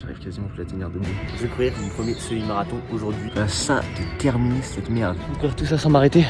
J'arrive quasiment plus à tenir debout. Je vais courir mon premier semi-marathon aujourd'hui. Ça de terminer cette merde. Courir tout ça sans m'arrêter.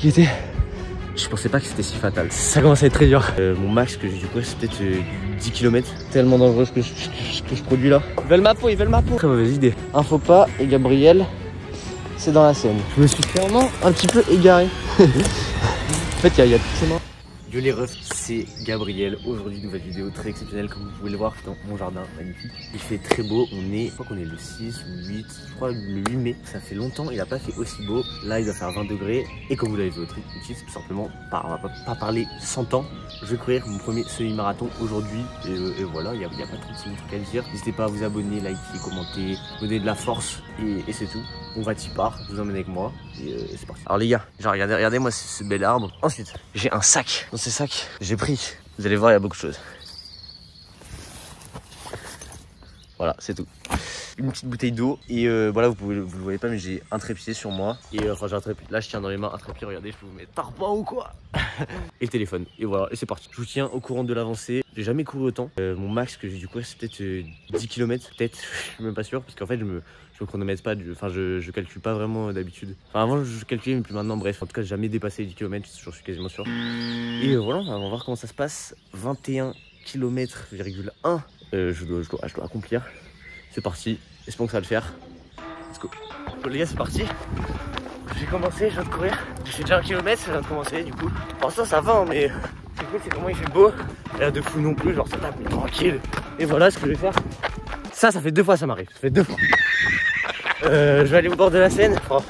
Je pensais pas que c'était si fatal. Ça commence à être très dur. Mon max que j'ai dû courir, c'est peut-être 10 km. Tellement dangereux ce que je produis là. Ils veulent ma peau, ils veulent ma peau. Très mauvaise idée. Un faux pas et Gabriel, c'est dans la Seine. Je me suis clairement un petit peu égaré. En fait, il y a toutes ces mains. Yo les refs, c'est Gabriel. Aujourd'hui, nouvelle vidéo très exceptionnelle comme vous pouvez le voir dans mon jardin magnifique. Il fait très beau, je crois qu'on est le 6 ou 8, je crois le 8 mai. Ça fait longtemps, il n'a pas fait aussi beau. Là, il doit faire 20 degrés. Et comme vous l'avez vu au titre, tout simplement, on va pas parler 100 ans. Je vais courir mon premier semi-marathon aujourd'hui. Et voilà, il n'y a pas trop de trucs à dire. N'hésitez pas à vous abonner, liker, commenter, donner de la force. Et c'est tout. On va t'y part, je vous emmène avec moi. Et c'est parti. Alors les gars, genre regardez moi ce bel arbre. Ensuite, j'ai un sac. Dans ces sacs, j'ai pris. Vous allez voir, il y a beaucoup de choses. Voilà, c'est tout. Une petite bouteille d'eau. Et voilà, vous le voyez pas, mais j'ai un trépied sur moi. Et enfin, j'ai un trépied. Là, je tiens dans les mains un trépied. Regardez, je peux vous mettre tarpin ou quoi. Et le téléphone. Et voilà, et c'est parti. Je vous tiens au courant de l'avancée. J'ai jamais couru autant. Mon max que j'ai dû courir, c'est peut-être 10 km. Peut-être, je suis même pas sûr. Parce qu'en fait, je me chronomètre pas. Je calcule pas vraiment d'habitude. Enfin, avant, je calculais, mais plus maintenant. Bref, en tout cas, j'ai jamais dépassé les 10 km. Je suis quasiment sûr. Et voilà, on va voir comment ça se passe. 21 km,1 je dois accomplir. C'est parti, espérons que ça va le faire. Let's go. Bon, les gars, c'est parti. J'ai commencé, je viens de courir. J'ai fait déjà 1 km, ça vient de commencer du coup. Pour ça va, mais c'est cool, c'est comment il fait beau. Rien de fou non plus, genre ça tape tranquille. Et voilà ce que je vais faire. Ça fait 2 fois, ça m'arrive. Ça fait 2 fois. Je vais aller au bord de la Seine. Enfin,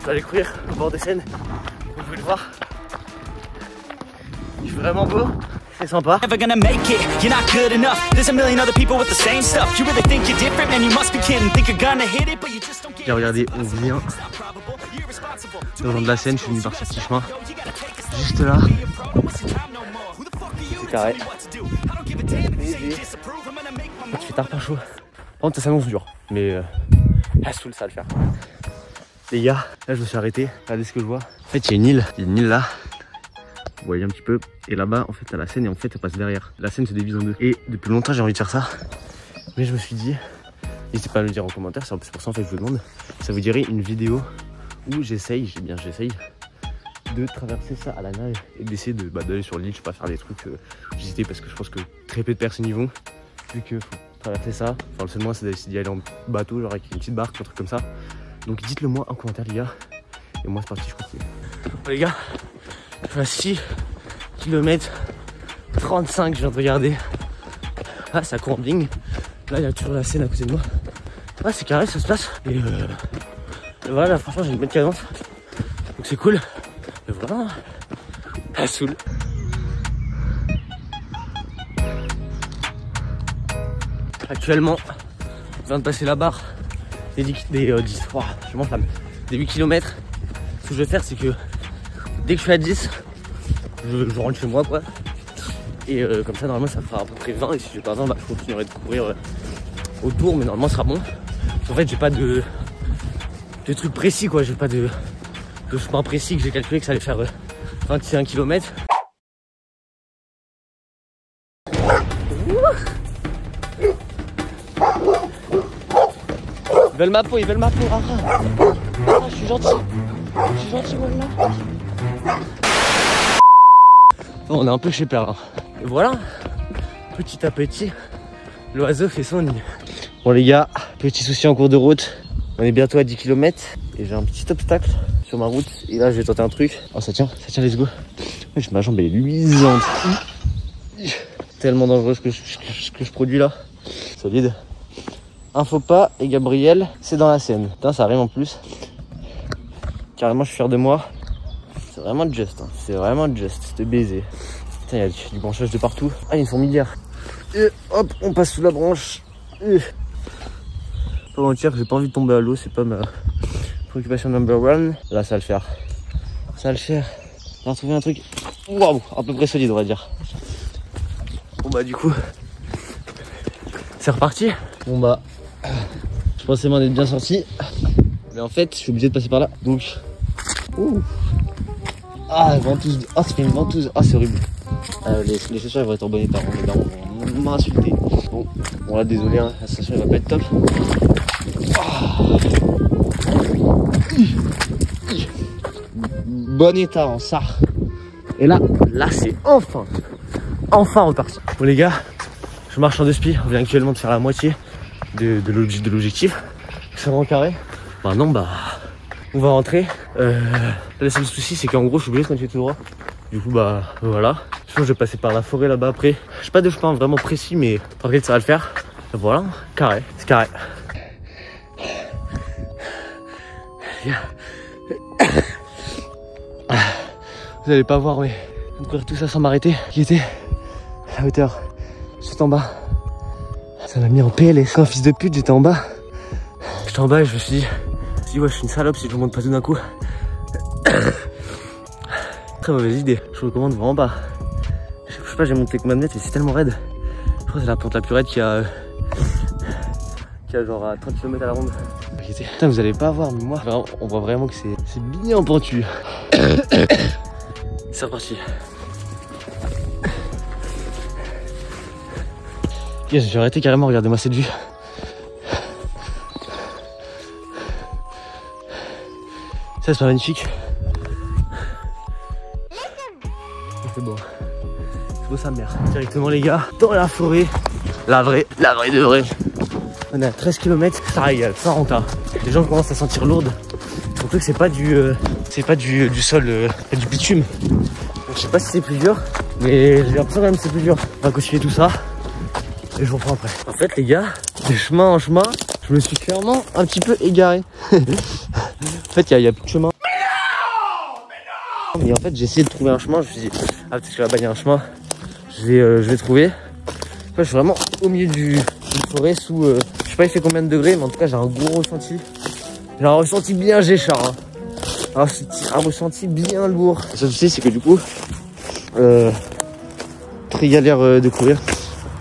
je vais aller courir au bord de Seine. Vous pouvez le voir. Il fait vraiment beau. C'est sympa. Bien, regardez, on vient dans le de la Seine, je suis venu par ce petit chemin. Juste là. C'est carré. Tu fais tarpin chaud. Par contre, ça s'annonce dur. Mais la soule, ça va le faire. Les gars, là je me suis arrêté. Regardez ce que je vois. En fait, il y a une île. Il y a une île là. Vous voyez un petit peu, et là-bas en fait t'as la Seine et en fait elle passe derrière. La Seine se divise en deux. Et depuis longtemps j'ai envie de faire ça, mais je me suis dit, n'hésitez pas à me le dire en commentaire, c'est pour ça en fait que je vous demande, ça vous dirait une vidéo où j'essaye de traverser ça à la nage et d'essayer d'aller sur l'île, je sais pas, faire des trucs, j'hésitais parce que je pense que très peu de personnes y vont, vu que faut traverser ça, enfin le seul moyen c'est d'y aller en bateau, genre avec une petite barque, un truc comme ça. Donc dites-le moi en commentaire les gars, et moi c'est parti, je continue. Bon, les gars, je suis à 6 km 35, je viens de regarder. Ah, ça court en ligne. Là, il y a toujours la Seine à côté de moi. Ah, c'est carré, ça se passe. Et voilà, franchement, j'ai une bonne cadence. Donc c'est cool. Et voilà. Ah, saoule. Actuellement, je viens de passer la barre des 10, je m'enflamme. Des 8 km. Ce que je vais faire, c'est que dès que je suis à 10, je rentre chez moi quoi. Et comme ça normalement ça fera à peu près 20. Et si j'ai pas 20, je continuerai de courir autour, mais normalement ça sera bon. En fait j'ai pas de truc précis quoi, j'ai pas de chemin précis que j'ai calculé que ça allait faire 21 km. Ils veulent ma peau, je suis gentil. Voilà. On est un peu chez Perrin. Et voilà, petit à petit, l'oiseau fait son nid. Bon les gars, petit souci en cours de route. On est bientôt à 10 km et j'ai un petit obstacle sur ma route. Et là je vais tenter un truc. Oh ça tient, let's go. Ma jambe elle est luisante. Tellement dangereux ce que je produis là. Solide. Un faux pas et Gabriel, c'est dans la Seine. Putain, ça arrive en plus. Carrément, je suis fier de moi. C'est vraiment juste, hein. C'est vraiment juste, c'était baisé. Putain, il y a du branchage de partout. Ah, il y a une fourmilière. Et hop, on passe sous la branche. Pas mentir, j'ai pas envie de tomber à l'eau, c'est pas ma préoccupation number one. Là, ça va le faire. Ça va le faire. On va retrouver un truc, waouh, à peu près solide, on va dire. Bon bah, du coup, c'est reparti. Bon bah, je pensais m'en être bien sorti. Mais en fait, je suis obligé de passer par là. Donc, ouh. Ah, ventouse. Ah, ça fait une ventouse. Ah, c'est horrible. Les chaussures elles vont être en bon état. On va m'insulter. Bon, Bon là désolé, hein, l'ascension elle va pas être top. Bon état en ça. Et là c'est enfin reparti. Bon les gars, je marche en 2 spi. On vient actuellement de faire la moitié de l'objectif. C'est vraiment carré. Maintenant on va rentrer. Le seul souci c'est qu'en gros je suis obligé de continuer tout droit. Du coup voilà. Je pense que je vais passer par la forêt là-bas après. Je sais pas de chemin vraiment précis mais t'inquiète ça va le faire. Voilà, carré, c'est carré. Vous allez pas voir mais de courir tout ça sans m'arrêter. Qui était à la hauteur juste en bas. Ça m'a mis en PLS. Comme un fils de pute, j'étais en bas. J'étais en bas et je me suis dit ouais je suis une salope si je monte pas tout d'un coup. Très mauvaise idée. Je vous recommande vraiment pas. Je sais pas j'ai monté combien de mètres et c'est tellement raide. Je crois que c'est la pente la plus raide qui a genre à 30 km à la ronde. Putain vous allez pas voir mais moi on voit vraiment que c'est bien pentu. C'est reparti. Yes, j'ai arrêté carrément, regardez-moi cette vue. Ça c'est pas magnifique. C'est beau. C'est beau sa mère. Directement les gars, dans la forêt. La vraie de vraie. On est à 13 km, ça régale, ça renta. Les gens commencent à sentir lourdes. Surtout que c'est pas du sol, du bitume. Donc, je sais pas si c'est plus dur, mais j'ai l'impression quand même que c'est plus dur. On va continuer tout ça et je vous reprends après. En fait les gars, de chemin en chemin, je me suis clairement un petit peu égaré. En fait il y a plus de chemin. Mais en fait j'ai essayé de trouver un chemin, je me suis dit ah peut-être que là-bas il y a un chemin, je vais trouver. En fait, je suis vraiment au milieu d'une forêt sous, je sais pas il fait combien de degrés, mais en tout cas j'ai un gros ressenti. J'ai un ressenti bien géchard. Hein. Un ressenti bien lourd. Le seul souci c'est que du coup, très galère de courir.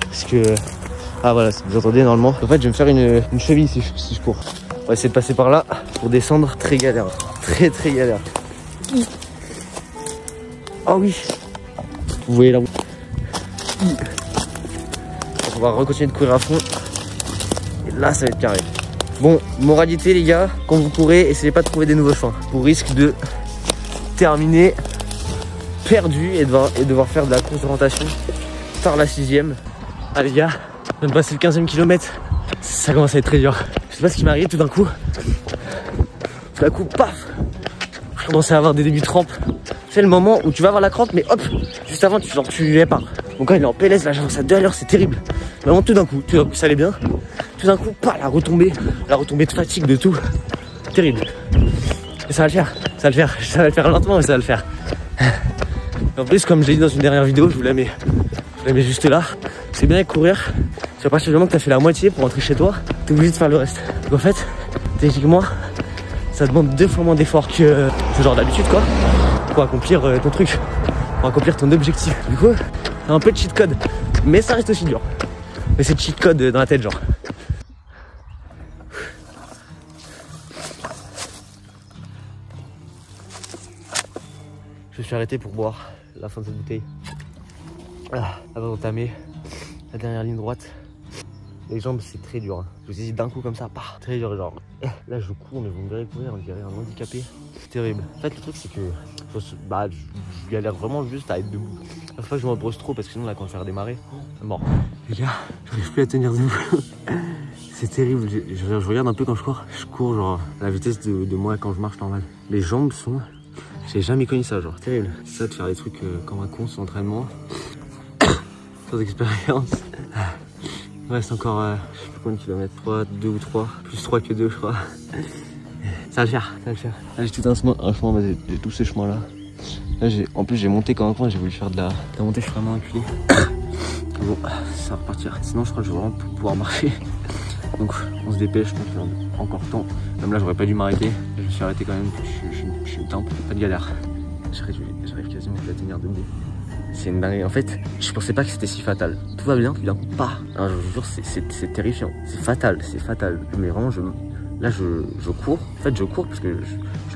Parce que, ah voilà, vous entendez normalement. En fait je vais me faire une cheville si je cours. On va essayer de passer par là pour descendre. Très galère. Très galère. Oh oui. Vous voyez la route. On va recontinuer de courir à fond. Et là ça va être carré. Bon, moralité les gars, quand vous courez, essayez pas de trouver des nouveaux chemins. Vous risquez de terminer perdu et devoir faire de la course d'orientation par la 6ème. Ah les gars, on vient de passer le 15e kilomètre. Ça commence à être très dur. Je sais pas ce qui m'arrive tout d'un coup. Tout d'un coup, paf, je commençais à avoir des débuts de crampes. C'est le moment où tu vas avoir la crampe, mais hop, juste avant tu es pas. Donc quand il est en PLS, là j'avance à 2 à l'heure, c'est terrible. Vraiment tout d'un coup ça allait bien. Tout d'un coup, pas la retombée de fatigue, de tout. Terrible. Et ça va le faire lentement, mais ça va le faire. En plus, comme je l'ai dit dans une dernière vidéo, je vous la mets juste là. C'est bien de courir. C'est à partir du moment que tu as fait la moitié pour rentrer chez toi, tu es obligé de faire le reste. Donc en fait, techniquement, ça demande 2 fois moins d'efforts que ce genre d'habitude, quoi, pour accomplir ton truc, pour accomplir ton objectif. Du coup, un peu de cheat code, mais ça reste aussi dur. Mais c'est cheat code dans la tête, genre. Je me suis arrêté pour boire la fin de cette bouteille. Avant d'entamer la dernière ligne droite. Les jambes c'est très dur. Hein. Je vous ai dit d'un coup comme ça, très dur genre. Là je cours mais vous me verrez courir, on dirait un handicapé. C'est terrible. En fait le truc c'est que je galère vraiment juste à être debout. La fois que je me brosse trop parce que sinon là quand je vais redémarrer, bon. Les gars, j'arrive plus à tenir debout. C'est terrible. Je regarde un peu quand je cours genre à la vitesse de moi quand je marche normal. Les jambes sont... J'ai jamais connu ça, genre terrible. C'est ça de faire des trucs comme un con sans entraînement, sans expérience. Il reste encore, je sais plus combien de kilomètres, 2 ou 3, plus 3 que 2 je crois. Ça va le faire, ça va le faire. Là j'ai tout un chemin, j'ai tous ces chemins là. Là en plus j'ai monté comme un coin, j'ai voulu faire de la montée, je suis vraiment enculé. Bon, ça va repartir. Sinon je crois que je vais vraiment pouvoir marcher. Donc on se dépêche, donc il y a encore temps. Même là j'aurais pas dû m'arrêter. Je me suis arrêté quand même, je suis une tempe, pas de galère. J'arrive quasiment à tenir debout. C'est une dinguerie. En fait, je pensais pas que c'était si fatal. Tout va bien, puis d'un coup, pas. Je vous jure, c'est terrifiant. C'est fatal. Mais vraiment, je cours. En fait, je cours parce que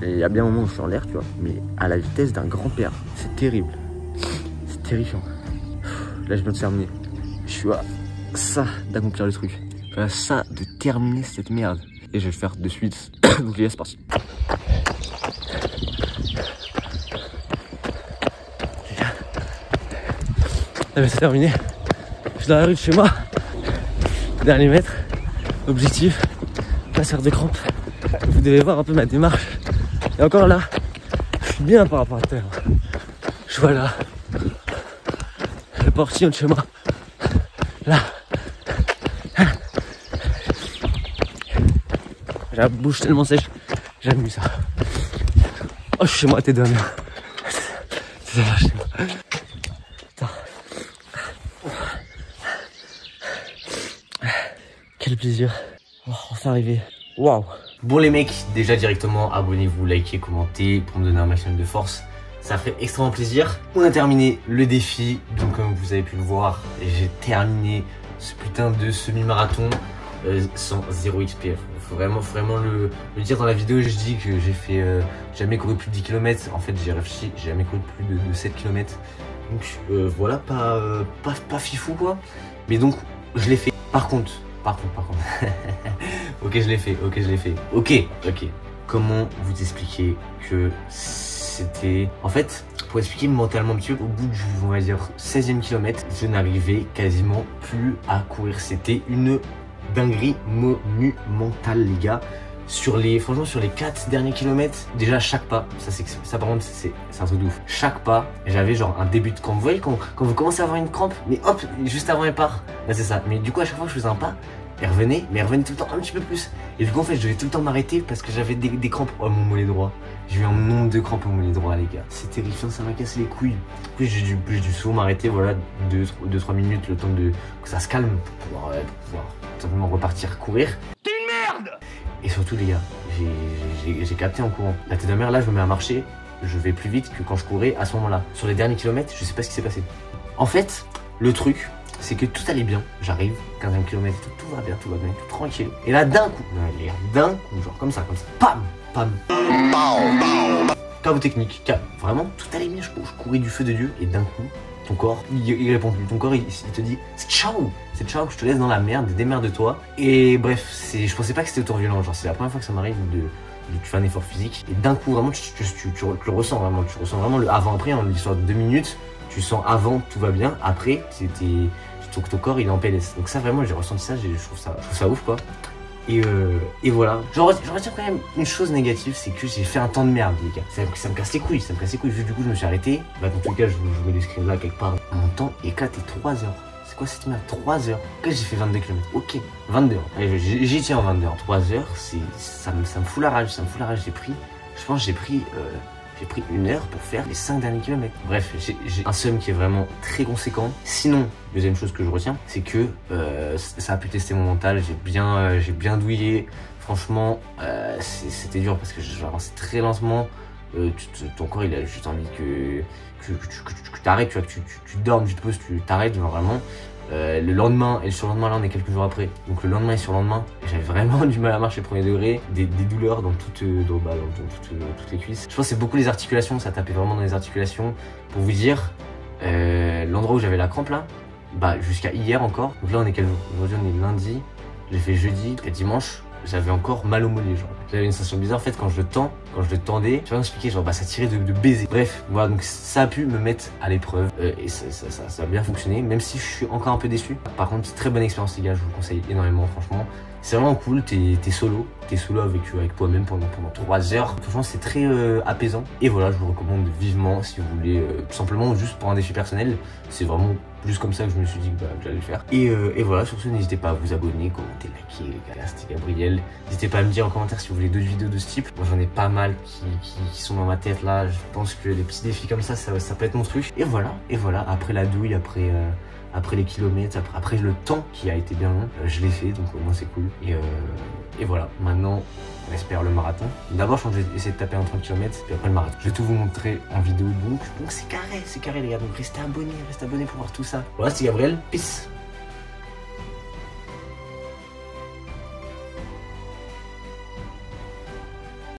il y a bien un moment où je suis en l'air, tu vois. Mais à la vitesse d'un grand-père. C'est terrible. C'est terrifiant. Là, je viens de terminer. Je suis à ça d'accomplir le truc. Voilà ça de terminer cette merde. Et je vais le faire de suite. Donc les gars, c'est parti. C'est terminé. Je suis dans la rue de chez moi. Dernier mètre. Objectif, pas se faire de crampes. Vous devez voir un peu ma démarche. Et encore là, je suis bien par rapport à terre. Je vois là le portillon de chez moi. Là. J'ai la bouche tellement sèche. J'aime ça. Oh, je suis chez moi, t'es dernier. C'est ça, chez moi. Putain. Quel plaisir. Oh, enfin arrivé. Waouh. Bon les mecs, déjà directement, abonnez-vous, likez, commentez pour me donner un maximum de force. Ça ferait extrêmement plaisir. On a terminé le défi. Donc comme vous avez pu le voir, j'ai terminé ce putain de semi-marathon sans 0 XP. Faut vraiment le dire dans la vidéo. Je dis que j'ai fait jamais couru plus de 10 km. En fait j'ai réfléchi, j'ai jamais couru plus de 7 km. Donc voilà, pas fifou quoi. Mais donc je l'ai fait. Par contre. Ok, je l'ai fait. Ok. Comment vous expliquer que c'était... En fait, pour expliquer mentalement un petit peu, au bout du, on va dire, 16e kilomètre, je n'arrivais quasiment plus à courir. C'était une dinguerie monumentale, les gars. Franchement, sur les 4 derniers kilomètres, déjà chaque pas, ça par contre, c'est un truc de ouf. Chaque pas, j'avais genre un début de crampe. Vous voyez quand vous commencez à avoir une crampe, mais hop, juste avant elle part, bah c'est ça. Mais du coup, à chaque fois que je faisais un pas, elle revenait tout le temps un petit peu plus. Et du coup, en fait, je devais tout le temps m'arrêter parce que j'avais des crampes. Oh, mon mollet droit. J'ai eu un nombre de crampes au mollet droit, les gars. C'est terrifiant, ça m'a cassé les couilles. En plus, j'ai dû souvent m'arrêter, voilà, 2-3 minutes, le temps que ça se calme pour pouvoir simplement repartir courir. T'es une merde! Et surtout, les gars, j'ai capté en courant. La tête de mer, là, je me mets à marcher. Je vais plus vite que quand je courais à ce moment-là. Sur les derniers kilomètres, je sais pas ce qui s'est passé. En fait, le truc, c'est que tout allait bien. J'arrive, 15e kilomètre, tout va bien, tout tranquille. Et là, d'un coup, genre comme ça, pam. Chaos technique, vraiment, tout allait bien. Je courais du feu de Dieu et d'un coup, ton corps, il répond plus. Ton corps, il te dit, c'est ciao, que je te laisse dans la merde, démerde-toi. Et bref, je pensais pas que c'était autant violent. Genre, c'est la première fois que ça m'arrive de faire un effort physique. Et d'un coup, vraiment, tu le ressens vraiment. Tu ressens vraiment le avant-après, en l'histoire de 2 minutes. Tu sens avant, tout va bien. Après, ton corps, il est en PLS. Donc ça, vraiment, j'ai ressenti ça. Je trouve ça ouf, quoi. Et voilà. Je retiens quand même une chose négative, c'est que j'ai fait un temps de merde, les gars. Ça me casse les couilles, Vu du coup, je me suis arrêté. Bah, dans tous les cas, je vous mets les screens là quelque part. Mon temps éclaté 3 heures. C'est quoi cette merde? 3 heures. Ok, j'ai fait 22 km. Ok, 22 heures. Allez, j'y tiens en 22 heures. 3 heures, ça me fout la rage. Je pense que j'ai pris 1 heure pour faire les 5 derniers kilomètres. Bref, j'ai un seum qui est vraiment très conséquent. Sinon, deuxième chose que je retiens, c'est que ça a pu tester mon mental. J'ai bien douillé. Franchement, c'était dur parce que j'ai avancé très lentement. Ton corps, il a juste envie que tu t'arrêtes, tu vois, que tu dormes, tu te poses, tu t'arrêtes, genre vraiment. Le lendemain et le surlendemain, là on est quelques jours après. Donc le lendemain et le surlendemain, j'avais vraiment du mal à marcher premier degré, des douleurs dans toutes les cuisses. Je pense que c'est beaucoup les articulations, ça tapait vraiment dans les articulations. Pour vous dire, l'endroit où j'avais la crampe là, bah jusqu'à hier encore. Donc là on est quel jour? Aujourd'hui on est lundi, j'ai fait jeudi et dimanche. J'avais encore mal au mollet, genre. J'avais une sensation bizarre, en fait, quand je le tendais, tu vas m'expliquer, genre, bah, ça tirait de baiser. Bref, voilà, donc ça a pu me mettre à l'épreuve, et ça a bien fonctionné, même si je suis encore un peu déçu. Par contre, très bonne expérience, les gars, je vous le conseille énormément, franchement. C'est vraiment cool, t'es solo avec toi-même pendant 3 heures. Franchement, c'est très apaisant. Et voilà, je vous recommande vivement si vous voulez, tout simplement juste pour un défi personnel. C'est vraiment plus comme ça que je me suis dit que j'allais le faire. Et voilà, sur ce, n'hésitez pas à vous abonner, commenter, liker, les gars. C'était Gabriel. N'hésitez pas à me dire en commentaire si vous voulez d'autres vidéos de ce type. Moi, j'en ai pas mal qui sont dans ma tête là. Je pense que les petits défis comme ça peut être mon truc. Et voilà, après la douille, après les kilomètres, après le temps qui a été bien long, je l'ai fait, donc au moins c'est cool. Et voilà, maintenant on espère le marathon. D'abord je vais essayer de taper un 30 km, puis après le marathon. Je vais tout vous montrer en vidéo, donc c'est carré les gars, donc restez abonnés pour voir tout ça. Voilà, c'est Gabriel, peace.